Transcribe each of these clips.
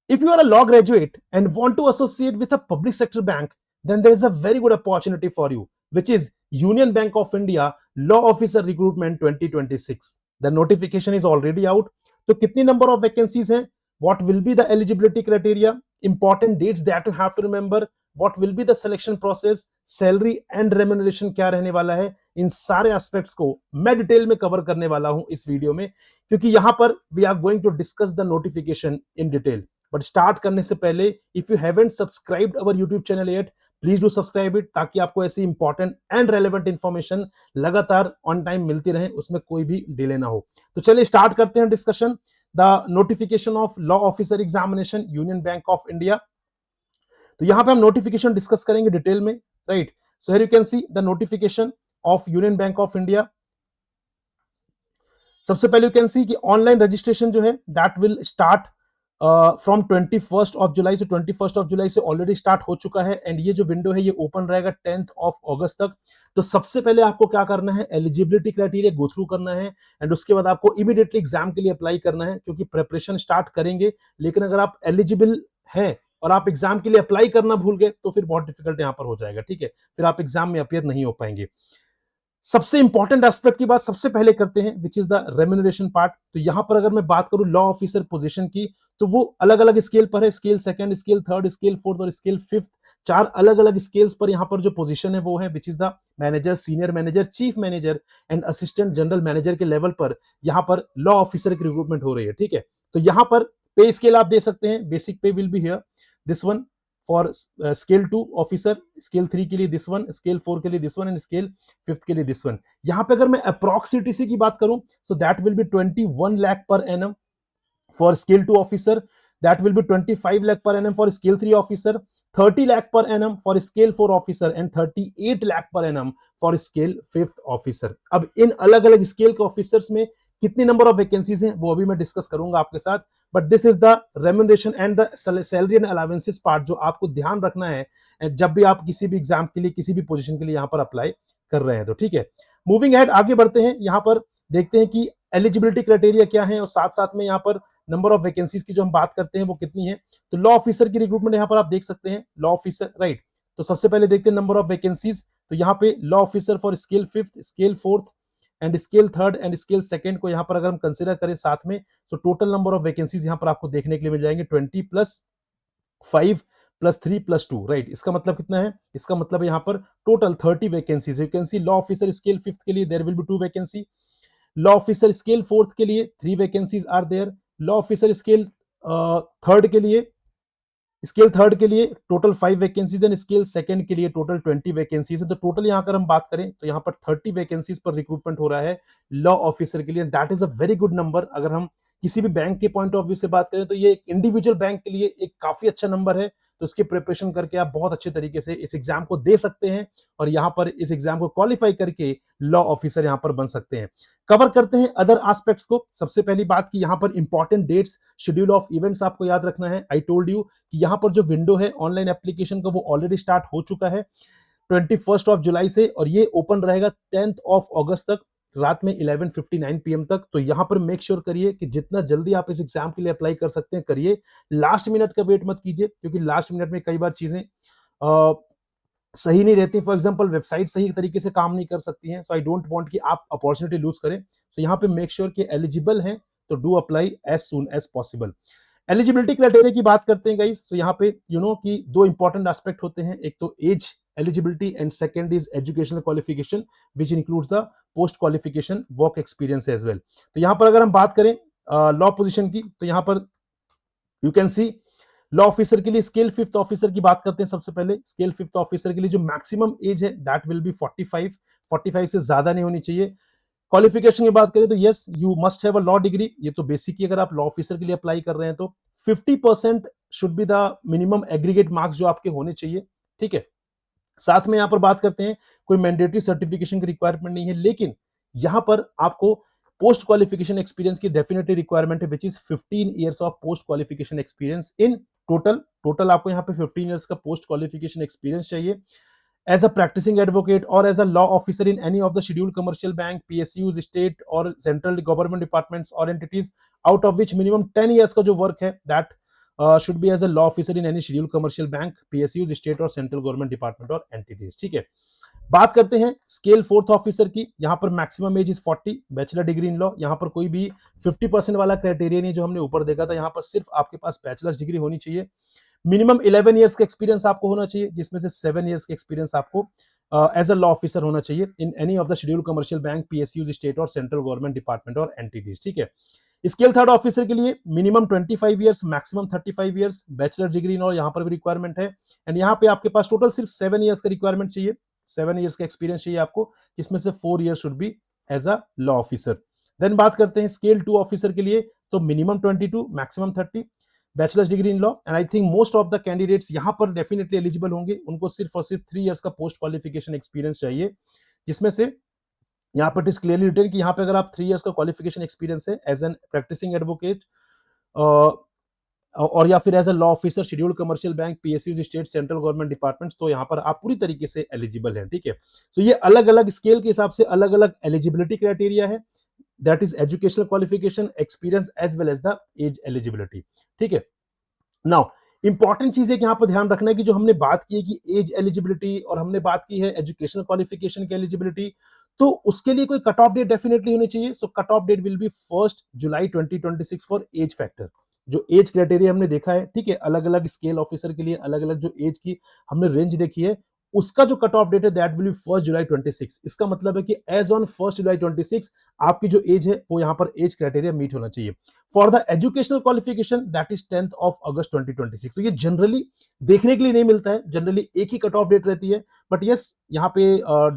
If you are a law graduate and want to associate with a public sector bank, then there is a very good opportunity for you, which is Union Bank of India Law Officer Recruitment 2026. The notification is already out. तो कितनी number of vacancies हैं? What will be the eligibility criteria? Important dates that you have to remember. What will be the selection process? Salary and remuneration क्या रहने वाला है? इन सारे aspects को मैं डिटेल में कवर करने वाला हूं इस वीडियो में, क्योंकि यहां पर we are going to discuss the notification in detail. But start करने से पहले, if you haven't subscribed our YouTube channel yet, please do subscribe it, ताकि आपको ऐसी इंपॉर्टेंट एंड रेलेवेंट इंफॉर्मेशन लगातार ऑन टाइम मिलती रहे, उसमें कोई भी डिले ना हो. तो चलिए स्टार्ट करते हैं discussion. The notification of law officer examination union Bank of India. तो यहां पे हम नोटिफिकेशन डिस्कस करेंगे डिटेल में, right. So here you can see the notification of union Bank of India. सबसे पहले यू कैन सी कि ऑनलाइन रजिस्ट्रेशन जो है that will start from 21st of July. से 21st ऑफ जुलाई से ऑलरेडी स्टार्ट हो चुका है, एंड ये जो विंडो है ये ओपन रहेगा 10th ऑफ अगस्त तक. तो सबसे पहले आपको क्या करना है, एलिजिबिलिटी क्राइटेरिया गो थ्रू करना है, एंड उसके बाद आपको इमीडिएटली एग्जाम के लिए अप्लाई करना है, क्योंकि प्रिपरेशन स्टार्ट करेंगे. लेकिन अगर आप एलिजिबल हैं और आप एग्जाम के लिए अप्लाई करना भूल गए तो फिर बहुत डिफिकल्ट यहां पर हो जाएगा, ठीक है. फिर आप एग्जाम में अपियर नहीं हो पाएंगे. सबसे इंपॉर्टेंट एस्पेक्ट की बात सबसे पहले करते हैं, which is the remuneration part. तो यहां पर अगर मैं बात करूं लॉ ऑफिसर पोजीशन की, तो वो अलग अलग स्केल पर है. Scale second, scale third, scale fourth और स्केल फिफ्थ. चार अलग अलग स्केल्स पर यहां पर जो पोजीशन है वो है which is the manager, senior manager, chief manager and assistant general manager के लेवल पर यहां पर लॉ ऑफिसर की रिक्रूटमेंट हो रही है, ठीक है. तो यहां पर पे स्केल आप दे सकते हैं. बेसिक पे will be here this one for scale 2 officer, scale 3 के लिए दिस वन, स्केल 4 के लिए दिस वन एंड स्केल 5 के लिए दिस वन. यहां पे अगर मैं अप्रॉक्सिमेटली की बात करूं, so that will B 21 lakh per annum for scale 2 officer, that will B 25 lakh per annum for scale 3 officer, 30 lakh per annum for scale 4 officer and 38 lakh per annum for scale 5th officer. अब इन अलग अलग स्केल के officers में कितनी number of vacancies हैं वो अभी मैं डिस्कस करूंगा आपके साथ. But this is the remuneration and the salary and allowances part जो आपको ध्यान रखना है जब भी आप किसी भी एग्जाम के लिए, किसी भी पोजीशन के लिए यहां पर अप्लाई कर रहे हैं. तो ठीक है, मूविंग हेड आगे बढ़ते हैं. यहां पर देखते हैं कि एलिजिबिलिटी क्राइटेरिया क्या है और साथ साथ में यहां पर नंबर ऑफ वैकेंसीज की जो हम बात करते हैं वो कितनी है. तो लॉ ऑफिसर की रिक्रूटमेंट यहां पर आप देख सकते हैं, लॉ ऑफिसर, राइट. तो सबसे पहले देखते हैं नंबर ऑफ वैकेंसीज. तो यहाँ पे law officer for scale 5th, scale 4th and scale 3rd and scale 2nd को यहाँ पर अगर हम कंसिडर करें साथ में, तो टोटल नंबर ऑफ वैकेंसीज यहाँ पर आपको देखने के लिए मिल जाएंगे 20+5 +3 +2, राइट. इसका मतलब कितना है, इसका मतलब यहाँ पर total 30 vacancies. You can see law officer scale 5th के लिए there will be 2 vacancy, law officer scale 4th के लिए 3 vacancies are there, law officer scale 3rd के लिए, स्केल 3rd के लिए total 5 vacancies and scale 2nd के लिए टोटल 20 वैकेंसीज है. तो टोटल यहाँ अगर हम बात करें तो यहाँ पर 30 वैकेंसीज पर रिक्रूटमेंट हो रहा है लॉ ऑफिसर के लिए. That is a very good number. अगर हम किसी भी बैंक के पॉइंट ऑफ व्यू से बात करें तो ये एक इंडिविजुअल बैंक के लिए एक काफी अच्छा नंबर है. तो इसकी प्रिपरेशन करके आप बहुत अच्छे तरीके से इस एग्जाम को दे सकते हैं और यहाँ पर इस एग्जाम को क्वालिफाई करके लॉ ऑफिसर यहाँ पर बन सकते हैं. कवर करते हैं अदर एस्पेक्ट्स को. सबसे पहली बात की यहाँ पर important dates, schedule of events आपको याद रखना है. आई टोल्ड यू कि यहाँ पर जो विंडो है ऑनलाइन एप्लीकेशन का वो ऑलरेडी स्टार्ट हो चुका है 21st ऑफ जुलाई से, और ये ओपन रहेगा 10th ऑफ अगस्त तक रात में 11:59 PM तक. तो यहां पर मेक श्योर करिए कि जितना जल्दी आप इस एग्जाम के लिए अप्लाई कर सकते हैं करिए. लास्ट मिनट का वेट मत कीजिए, क्योंकि लास्ट मिनट में कई बार चीजें सही नहीं रहती. फॉर एग्जांपल वेबसाइट सही तरीके से काम नहीं कर सकती हैं. सो आई डोंट वांट कि आप अपॉर्चुनिटी लूज करें. सो यहाँ पे मेक श्योर कि एलिजिबल हैं तो do apply as soon as possible. Eligibility criteria की बात करते हैं गाइस. तो यहाँ पे यू नो कि दो इंपॉर्टेंट एस्पेक्ट होते हैं, एक तो age eligibility and second is educational qualification which includes the post qualification work experience as well. तो यहाँ पर अगर हम बात करें लॉ पोजीशन की, तो यहाँ पर you can see law officer के लिए स्केल 5th ऑफिसर की बात करते हैं. सबसे पहले स्केल 5th ऑफिसर के लिए जो मैक्सिमम एज है दैट विल बी 45 से ज्यादा नहीं होनी चाहिए. क्वालिफिकेशन की बात करें तो yes you must have a law degree. ये तो बेसिक ही अगर आप लॉ ऑफिसर के लिए अप्लाई कर रहे हैं तो 50% should be the minimum aggregate marks जो आपके होने चाहिए, ठीक है. साथ में यहां पर बात करते हैं कोई मैंडेटरी सर्टिफिकेशन की रिक्वायरमेंट नहीं है, लेकिन यहां पर आपको पोस्ट क्वालिफिकेशन एक्सपीरियंस की डेफिनेटली रिक्वायरमेंट है which is 15 years of post qualification experience in total आपको यहाँ पे 15 ईयर्स का पोस्ट क्वालिफिकेशन एक्सपीरियंस चाहिए as a practicing advocate or as a law officer in any of the scheduled commercial bank, PSUs, state or central government departments or entities out of which minimum 10 years का जो work है that should be as a law officer in any scheduled commercial bank, PSUs, state और central government department और entities. ठीक है, बात करते हैं स्केल फोर्थ ऑफिसर की। यहां पर maximum age is 40, bachelor degree in law. यहां पर कोई भी 50% वाला क्राइटेरिया नहीं जो हमने ऊपर देखा था, यहां पर सिर्फ आपके पास बैचलर्स डिग्री होनी चाहिए। मिनिमम 11 ईयर्स का एक्सपीरियंस आपको होना चाहिए, जिसमें से 7 ईयर्स का एक्सपीरियंस आपको एज अ लॉ ऑफिसर होना चाहिए in any of the scheduled commercial bank, PSUs, state और सेंट्रल गवर्नमेंट डिपार्टमेंट और एंटिटीज। ठीक है, स्केल थर्ड ऑफिसर के लिए minimum 25 years, maximum 35 years, bachelor degree in और यहां पर भी रिक्वायरमेंट है। एंड यहाँ पे आपके पास टोटल सिर्फ 7 ईयर्स का रिक्वायरमेंट चाहिए, 7 ईयर्स का एक्सपीरियंस चाहिए आपको, जिसमें से 4 year should be as a law officer. Then बात करते हैं स्केल 2 ऑफिसर के लिए, तो minimum 22, maximum 30, bachelor's degree in law. And I think most of the candidates यहां पर डेफिनेटली एलिजिबल होंगे, उनको सिर्फ और सिर्फ 3 ईयर्स का पोस्ट क्वालिफिकेशन एक्सपीरियंस चाहिए, जिसमें से यहाँ पर इट इज क्लियरली रिटन कि यहाँ पे अगर आप 3 ईयर्स का क्वालिफिकेशन एक्सपीरियंस है एज एन प्रैक्टिसिंग एडवोकेट और या फिर as a law officer scheduled commercial bank, PSUs, state central government departments, तो यहाँ पर आप पूरी तरीके से एलिजिबल हैं। ठीक है, तो ये अलग अलग स्केल के हिसाब से अलग अलग एलिजिबिलिटी क्राइटेरिया है, that is educational qualification, experience as well as the age eligibility. ठीक है, नाउ इंपॉर्टेंट चीज है कि यहाँ पर ध्यान रखना है कि जो हमने बात की है कि एज एलिजिबिलिटी और हमने बात की है एजुकेशनल क्वालिफिकेशन की एलिजिबिलिटी, तो उसके लिए कोई कट ऑफ डेट डेफिनेटली होनी चाहिए। So cut off date will be 1 July 2026 for age factor. जो एज क्राइटेरिया हमने देखा है, ठीक है, अलग अलग स्केल ऑफिसर के लिए अलग अलग जो एज की हमने रेंज देखी है, उसका जो कट ऑफ डेट है दैट विल बी 1 जुलाई 26। इसका मतलब है कि एज ऑन 1 जुलाई 26 आपकी जो एज है वो यहाँ पर एज क्राइटेरिया मीट होना चाहिए। For the educational qualification that is 10th of अगस्त 2026। तो ये जनरली देखने के लिए नहीं मिलता है, जनरली एक ही कट ऑफ डेट रहती है, बट यस यहाँ पे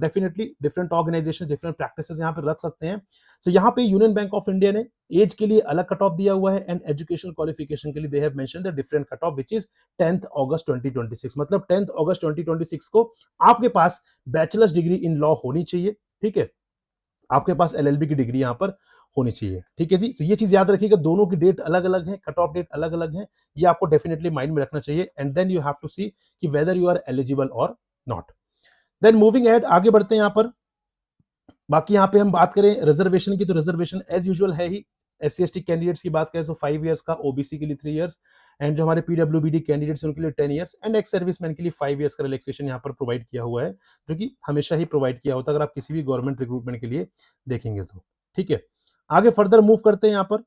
definitely different organisation different practices यहाँ पे रख सकते हैं। तो यहाँ पे यूनियन बैंक ऑफ इंडिया ने एज के लिए अलग कट ऑफ दिया हुआ है एंड एजुकेशनल क्वालिफिकेशन के लिए they have mention the different cut off which is 10th अगस्त 2026। मतलब 10th अगस्त 2026 को आपके पास बैचलर्स डिग्री इन लॉ होनी चाहिए। ठीक है, आपके पास LLB की डिग्री यहां पर होनी चाहिए। ठीक है जी, तो ये चीज याद रखिएगा, दोनों की डेट अलग अलग है, कट ऑफ डेट अलग अलग है, ये आपको डेफिनेटली माइंड में रखना चाहिए। And then you have to see कि वेदर यू आर एलिजिबल और नॉट। देन मूविंग एहेड, आगे बढ़ते हैं। यहां पर बाकी यहाँ पे हम बात करें रिजर्वेशन की, तो रिजर्वेशन एज यूजुअल है ही। SC ST कैंडिडेट्स की बात करें तो 5 ईयर्स का, OBC के लिए 3 ईयर्स, एंड जो हमारे PWBD कैंडिडेट्स उनके लिए 10 ईयर्स, एंड एक्स सर्विसमैन के लिए 5 ईयर्स का रिलैक्सेशन यहाँ पर प्रोवाइड किया हुआ है, जो कि हमेशा ही प्रोवाइड किया होता है अगर आप किसी भी गवर्नमेंट रिक्रूटमेंट के लिए देखेंगे तो। ठीक है, आगे फर्दर मूव करते हैं। यहाँ पर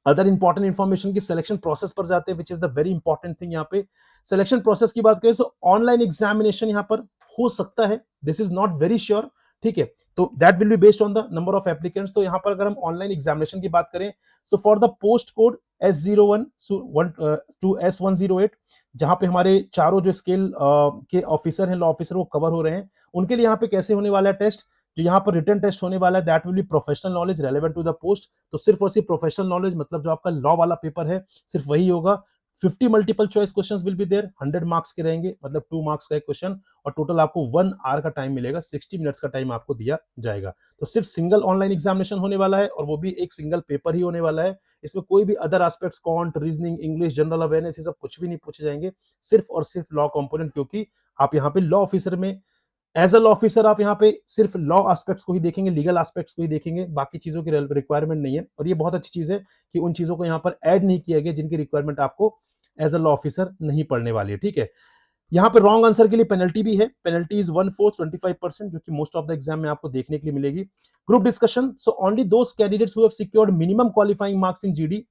अदर इंपॉर्टेंट इंफॉर्मेशन की सिलेक्शन प्रोसेस पर जाते हैं, which is the very important thing. यहाँ पे सिलेक्शन प्रोसेस की बात करें तो ऑनलाइन एग्जामिनेशन यहाँ पर हो सकता है, this is not very sure. ठीक है, तो that will be based on the number of applicants. तो यहाँ पर अगर हम ऑनलाइन एग्जामिनेशन की बात करें, so for the post code S01 to S108, जहां पे हमारे चारों जो स्केल के ऑफिसर हैं, लॉ ऑफिसर, वो कवर हो रहे हैं, उनके लिए यहाँ पे कैसे होने वाला है टेस्ट, जो यहाँ पर रिटन टेस्ट होने वाला है, that will be professional knowledge relevant to the post. तो सिर्फ और सिर्फ प्रोफेशनल नॉलेज, मतलब जो आपका लॉ वाला पेपर है सिर्फ वही होगा। 50 multiple choice questions will be there, 100 marks के रहेंगे, मतलब 2 मार्क्स का एक क्वेश्चन, और टोटल आपको 1 आवर का टाइम मिलेगा, 60 मिनट्स का टाइम आपको दिया जाएगा। तो सिर्फ सिंगल ऑनलाइन एग्जामिनेशन होने वाला है, और वो भी एक सिंगल पेपर ही होने वाला है। इसमें कोई भी other aspects, quant, reasoning, English, general awareness, ये सब कुछ भी नहीं पूछे जाएंगे, सिर्फ और सिर्फ लॉ कंपोनेंट, क्योंकि आप यहाँ पे लॉ ऑफिसर में एज अ लॉ ऑफिसर आप यहाँ पे सिर्फ लॉ एस्पेक्ट्स को ही देखेंगे, लीगल एस्पेक्ट्स को ही देखेंगे, बाकी चीजों की रिक्वायरमेंट नहीं है। और ये बहुत अच्छी चीज है कि उन चीजों को यहाँ पर ऐड नहीं किया गया जिनकी रिक्वायरमेंट आपको एज अ लॉ ऑफिसर नहीं पढ़ने वाली है। ठीक है, यहाँ पे रॉन्ग आंसर के लिए पेनल्टी भी है, पेनल्टी इज 1/4 25%, जो कि मोस्ट ऑफ द एग्जाम में आपको देखने के लिए मिलेगी। Group discussion, so only those candidates who have secured minimum qualifying marks in GD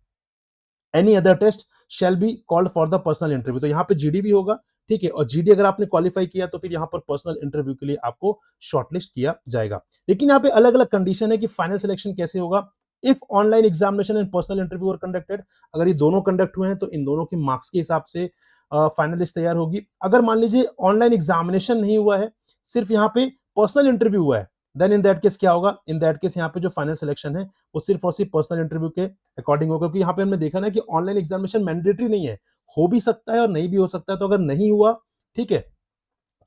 any other test shall be called for the personal interview. तो यहाँ पे GD भी होगा, ठीक है, और GD अगर आपने क्वालिफाई किया तो फिर यहाँ पर पर्सनल इंटरव्यू के लिए आपको शॉर्टलिस्ट किया जाएगा। लेकिन यहाँ पे अलग अलग कंडीशन है कि फाइनल सिलेक्शन कैसे होगा। If online examination and personal interview are conducted, अगर ये दोनों कंडक्ट हुए हैं तो इन दोनों के मार्क्स के हिसाब से फाइनल लिस्ट तैयार होगी। अगर मान लीजिए ऑनलाइन एग्जामिनेशन नहीं हुआ है, सिर्फ यहाँ पे पर्सनल इंटरव्यू हुआ है, देन इन दैट केस क्या होगा, इन दैट केस यहाँ पे जो फाइनल सिलेक्शन है वो सिर्फ और सिर्फ पर्सनल इंटरव्यू के अकॉर्डिंग होगा। क्योंकि यहाँ पे हमने देखा ना कि ऑनलाइन एग्जामिनेशन मैंडेटरी नहीं है, हो भी सकता है और नहीं भी हो सकता है। तो अगर नहीं हुआ, ठीक है,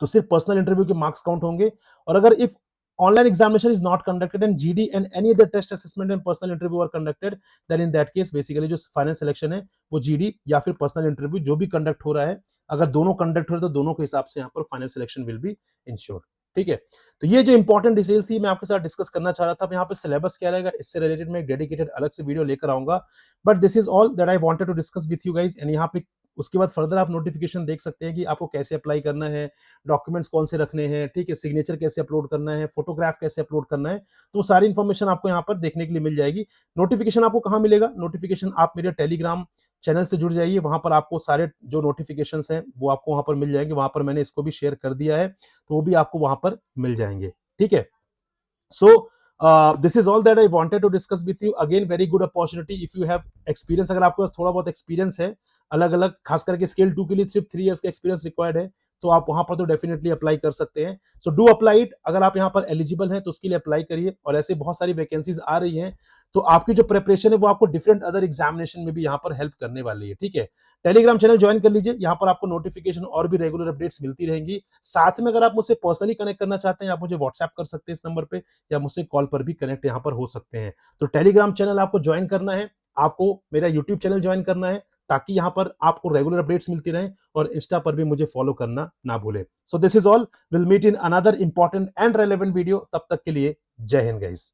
तो सिर्फ पर्सनल इंटरव्यू के मार्क्स काउंट होंगे। और अगर if online examination is not conducted and GD and any other test assessment and personal interview are conducted, then in that case basically जो फाइनल सिलेक्शन है वो GD या फिर पर्सनल इंटरव्यू जो भी कंडक्ट हो रहा है, अगर दोनों कंडक्ट हो रहे हैं तो दोनों के हिसाब से यहाँ पर final selection will be insured. ठीक है। तो ये जो इंपॉर्टेंट डिटेल्स थी मैं आपके साथ डिस्कस करना चाह रहा था। अब यहाँ पे सिलेबस क्या रहेगा, इससे रिलेटेड मैं एक डेडिकेटेड अलग से वीडियो लेकर आऊंगा। But this is all that I wanted to discuss with you guys. And यहाँ पे उसके बाद फर्दर आप नोटिफिकेशन देख सकते हैं कि आपको कैसे अप्लाई करना है, डॉक्यूमेंट्स कौन से रखने हैं, ठीक है, सिग्नेचर कैसे अपलोड करना है, फोटोग्राफ कैसे अपलोड करना है। तो सारी इन्फॉर्मेशन आपको यहाँ पर देखने के लिए मिल जाएगी। नोटिफिकेशन आपको कहाँ मिलेगा? नोटिफिकेशन आप मेरे टेलीग्राम चैनल से जुड़ जाइए, वहां पर आपको सारे जो नोटिफिकेशंस हैं वो आपको वहां पर मिल जाएंगे। वहां पर मैंने इसको भी शेयर कर दिया है, तो वो भी आपको वहां पर मिल जाएंगे। ठीक है। So this is all that I wanted to discuss with you. Again, very good opportunity if you have experience. अगर आपके पास थोड़ा बहुत एक्सपीरियंस है अलग अलग, खास करके स्केल 2 के लिए सिर्फ 3 इयर्स का एक्सपीरियंस रिक्वायर्ड है, तो आप वहां पर तो डेफिनेटली अप्लाई कर सकते हैं। So do apply it. अगर आप यहाँ पर एलिजिबल हैं तो उसके लिए अप्लाई करिए। और ऐसे बहुत सारी वैकेंसीज आ रही हैं, तो आपकी जो प्रिपरेशन है वो आपको डिफरेंट अदर एग्जामिनेशन में भी यहाँ पर हेल्प करने वाली है। ठीक है। टेलीग्राम चैनल ज्वाइन कर लीजिए, यहाँ पर आपको नोटिफिकेशन और भी रेगुलर अपडेट्स मिलती रहेंगी। साथ में अगर आप मुझसे पर्सनली कनेक्ट करना चाहते हैं, आप मुझे व्हाट्सएप कर सकते हैं इस नंबर पे, या मुझसे कॉल पर भी कनेक्ट यहाँ पर हो सकते हैं। तो टेलीग्राम चैनल आपको ज्वाइन करना है, आपको मेरा यूट्यूब चैनल ज्वाइन करना है, ताकि यहाँ पर आपको रेगुलर अपडेट्स मिलती रहें। और इंस्टा पर भी मुझे फॉलो करना ना भूलें। So this is all, will meet in another important and relevant video. तब तक के लिए जय हिंद गाइस।